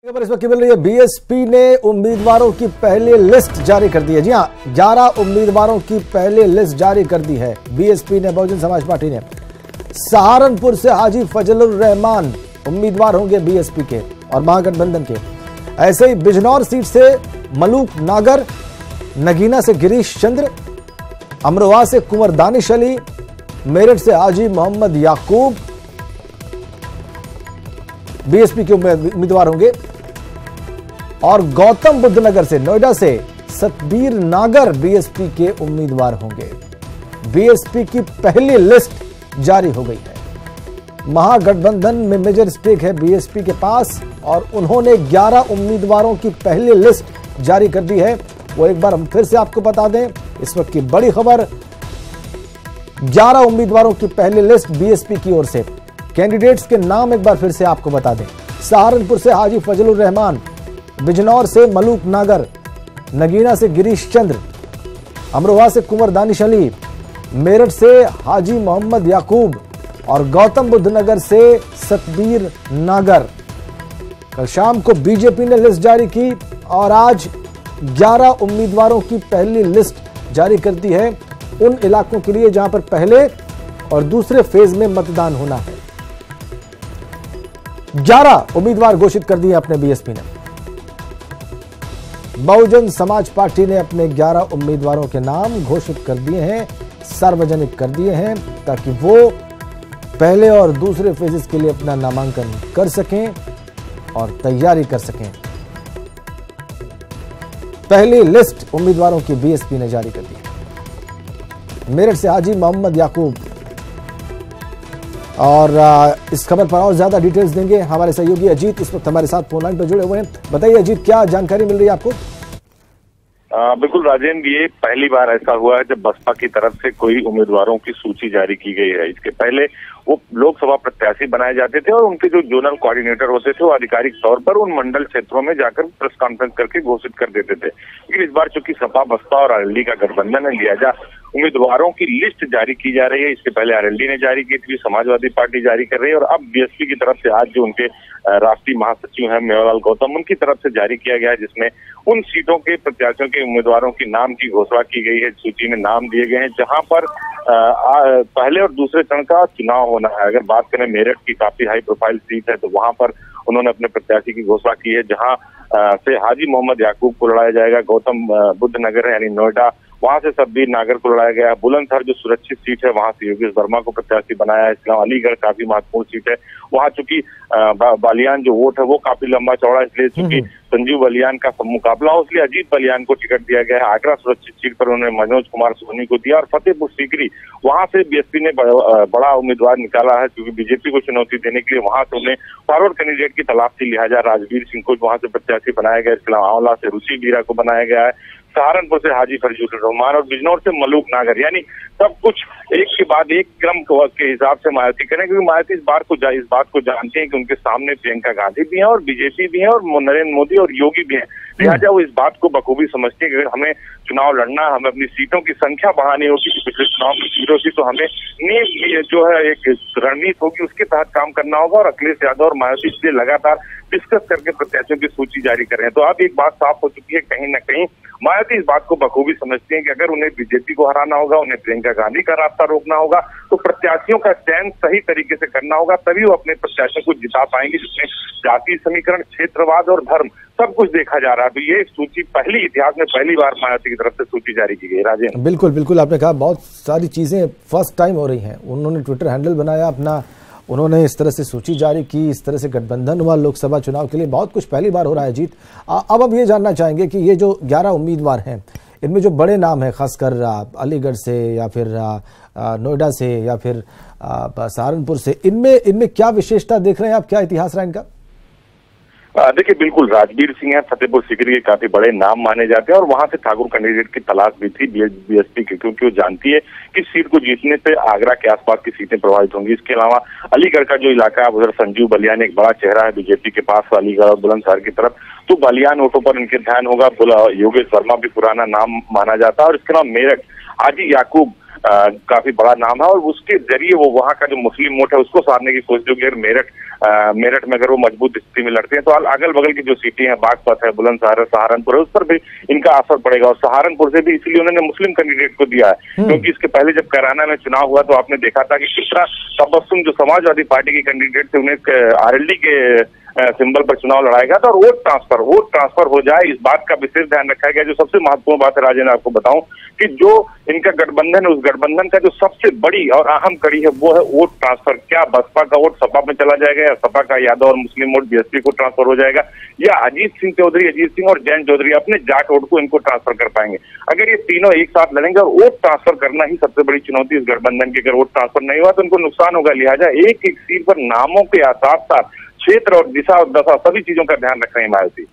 खबर इस वक्त मिल रही है। बीएसपी ने उम्मीदवारों की पहली लिस्ट जारी कर दी है। जी हां, 11 उम्मीदवारों की पहली लिस्ट जारी कर दी है बीएसपी ने, बहुजन समाज पार्टी ने। सहारनपुर से हाजी फजलुर रहमान उम्मीदवार होंगे बीएसपी के और महागठबंधन के। ऐसे ही बिजनौर सीट से मलूक नागर, नगीना से गिरीश चंद्र, अमरोहा से कुंवर दानिश अली, मेरठ से हाजी मोहम्मद याकूब बीएसपी के उम्मीदवार होंगे। और गौतम बुद्ध नगर से, नोएडा से सतबीर नागर बीएसपी के उम्मीदवार होंगे। बीएसपी की पहली लिस्ट जारी हो गई है। महागठबंधन में मेजर स्टेक है बीएसपी के पास और उन्होंने 11 उम्मीदवारों की पहली लिस्ट जारी कर दी है। वो एक बार हम फिर से आपको बता दें, इस वक्त की बड़ी खबर, 11 उम्मीदवारों की पहली लिस्ट बीएसपी की ओर से। कैंडिडेट्स के नाम एक बार फिर से आपको बता दें। सहारनपुर से हाजी फजलुर रहमान, बिजनौर से मलूक नागर, नगीना से गिरीश चंद्र, अमरोहा से कुंवर दानिश अली, मेरठ से हाजी मोहम्मद याकूब और गौतम बुद्ध नगर से सतबीर नागर। कल शाम को बीजेपी ने लिस्ट जारी की और आज 11 उम्मीदवारों की पहली लिस्ट जारी कर दी है उन इलाकों के लिए जहां पर पहले और दूसरे फेज में मतदान होना है। 11 उम्मीदवार घोषित कर दिए अपने बीएसपी ने। बहुजन समाज पार्टी ने अपने 11 उम्मीदवारों के नाम घोषित कर दिए हैं, सार्वजनिक कर दिए हैं, ताकि वो पहले और दूसरे फेजेस के लिए अपना नामांकन कर सकें और तैयारी कर सकें। पहली लिस्ट उम्मीदवारों की बीएसपी ने जारी कर दी है। मेरठ से हाजी मोहम्मद याकूब। और इस खबर पर और ज्यादा डिटेल्स देंगे हमारे सहयोगी अजीत, इस वक्त हमारे साथ फोन लाइन पर जुड़े हुए हैं। बताइए अजीत, क्या जानकारी मिल रही है आपको? बिल्कुल राजेंद्र, ये पहली बार ऐसा हुआ है जब बसपा की तरफ से कोई उम्मीदवारों की सूची जारी की गई है। इसके पहले वो लोकसभा प्रत्याशी बनाए जाते थे और उनके जो जोनल कोऑर्डिनेटर होते थे वो आधिकारिक तौर पर उन मंडल क्षेत्रों में जाकर प्रेस कॉन्फ्रेंस करके घोषित कर देते थे। लेकिन इस बार चूंकि सपा बसपा और आरएलडी का गठबंधन है, लिहाजा उम्मीदवारों की लिस्ट जारी की जा रही है। इससे पहले आरएलडी ने जारी की थी, समाजवादी पार्टी जारी कर रही है और अब बीएसपी की तरफ से आज जो उनके राष्ट्रीय महासचिव हैं मेवालाल गौतम, उनकी तरफ से जारी किया गया है, जिसमें उन सीटों के प्रत्याशियों के उम्मीदवारों के नाम की घोषणा की गई है। सूची में नाम दिए गए हैं जहां पर पहले और दूसरे चरण का चुनाव होना है। अगर बात करें मेरठ की, काफी हाई प्रोफाइल सीट है, तो वहां पर उन्होंने अपने प्रत्याशी की घोषणा की है, जहां से हाजी मोहम्मद याकूब को लड़ाया जाएगा। गौतम बुद्ध नगर है यानी नोएडा, वहां से सतबीर नागर को लड़ाया गया है। बुलंदशहर जो सुरक्षित सीट है वहां से योगेश वर्मा को प्रत्याशी बनाया है। इसके अलावा अलीगढ़ काफी महत्वपूर्ण सीट है, वहां चूंकि बालियान जो वोट है वो काफी लंबा चौड़ा, इसलिए चूंकि संजीव बलियान का मुकाबला हो, इसलिए अजीत बलियान को टिकट दिया गया है। आगरा सुरक्षित सीट पर उन्होंने मनोज कुमार सोनी को दिया और फतेहपुर सीकरी वहां से बीएसपी ने बड़ा उम्मीदवार निकाला है, क्योंकि बीजेपी को चुनौती देने के लिए वहां से उन्हें फॉरवर्ड कैंडिडेट की तलाश थी। लिहाजा राजवीर सिंह को वहां से प्रत्याशी बनाया गया। इसके अलावा आंवला से रुचि बीरा को बनाया गया है। सहारनपुर से हाजी फजलुर रहमान और बिजनौर से मलूक नागर, यानी सब कुछ एक के बाद एक क्रम के हिसाब से मायावती करें, क्योंकि मायावती इस बात को जानते हैं कि उनके सामने प्रियंका गांधी भी हैं और बीजेपी भी है और नरेंद्र मोदी और योगी भी हैं। लिहाजा वो इस बात को बखूबी समझते हैं कि अगर हमें चुनाव लड़ना, हमें अपनी सीटों की संख्या बढ़ानी होगी, पिछले चुनाव की सीटों की, तो हमें जो है एक रणनीति होगी, उसके तहत काम करना होगा। और अखिलेश यादव और मायावती इसलिए लगातार डिस्कस करके प्रत्याशियों की सूची जारी कर रहे हैं। तो अब एक बात साफ हो चुकी है, कहीं ना कहीं मायावती इस बात को बखूबी समझते हैं कि अगर उन्हें बीजेपी को हराना होगा, उन्हें प्रियंका गांधी का रास्ता रोकना होगा, तो प्रत्याशियों का चयन सही तरीके से करना होगा, तभी वो अपने प्रत्याशियों को जिता पाएंगे, जिसमें जातीय समीकरण, क्षेत्रवाद और धर्म सब कुछ देखा जा रहा है। तो ये सूची इतिहास में पहली बार मायावती की तरफ से सूची जारी की गई। राजेंद्र, बिल्कुल बिल्कुल, आपने कहा बहुत सारी चीजें फर्स्ट टाइम हो रही हैं। उन्होंने ट्विटर हैंडल बनाया अपना, उन्होंने इस तरह से सूची जारी की, इस तरह से गठबंधन हुआ लोकसभा चुनाव के लिए, बहुत कुछ पहली बार हो रहा है। जीत, अब हम ये जानना चाहेंगे कि ये जो 11 उम्मीदवार हैं, इनमें जो बड़े नाम हैं, खासकर अलीगढ़ से या फिर नोएडा से या फिर सहारनपुर से, इनमें क्या विशेषता देख रहे हैं आप, क्या इतिहास रहा इनका? देखिए, बिल्कुल राजवीर सिंह है, फतेहपुर सीकरी के काफी बड़े नाम माने जाते हैं और वहां से ठाकुर कैंडिडेट की तलाश भी थी बीएसपी की, क्योंकि वो जानती है कि सीट को जीतने से आगरा के आसपास की सीटें प्रभावित होंगी। इसके अलावा अलीगढ़ का जो इलाका है, उधर संजीव बलियान एक बड़ा चेहरा है बीजेपी के पास, अलीगढ़ और बुलंदशहर की तरफ, तो बलियान वोटों पर इनके ध्यान होगा। योगेश वर्मा भी पुराना नाम माना जाता है और इसके अलावा मेरठ हाजी याकूब काफी बड़ा नाम है और उसके जरिए वो वहाँ का जो मुस्लिम वोट है उसको साधने की कोशिश होगी। मेरठ मेरठ में अगर वो मजबूत स्थिति में लड़ते हैं तो अगल बगल की जो सीटें हैं, बागपत है, बुलंदशहर है, सहारनपुर है, उस पर भी इनका असर पड़ेगा। और सहारनपुर से भी इसलिए उन्होंने मुस्लिम कैंडिडेट को दिया है क्योंकि इसके पहले जब कैराना में चुनाव हुआ तो आपने देखा था कि किस तरह तबस्सुम जो समाजवादी पार्टी के कैंडिडेट थे उन्हें आरएलडी के सिंबल पर चुनाव लड़ाया गया था। और वोट ट्रांसफर हो जाए, इस बात का विशेष ध्यान रखा गया। जो सबसे महत्वपूर्ण बात है राजेंद्र, आपको बताऊं कि जो इनका गठबंधन है, उस गठबंधन का जो सबसे बड़ी और अहम कड़ी है वो है वोट ट्रांसफर। क्या बसपा का वोट सपा में चला जाएगा या सपा का यादव और मुस्लिम वोट बीएसपी को ट्रांसफर हो जाएगा, या अजीत सिंह और जयंत चौधरी अपने जाट वोट को इनको ट्रांसफर कर पाएंगे। अगर ये तीनों एक साथ लड़ेंगे, और वोट ट्रांसफर करना ही सबसे बड़ी चुनौती इस गठबंधन की, अगर वोट ट्रांसफर नहीं हुआ तो उनको नुकसान होगा। लिहाजा एक एक सीट पर नामों के साथ साथ क्षेत्र और दिशा और दशा सभी चीजों का ध्यान रख रहे हैं मायावती।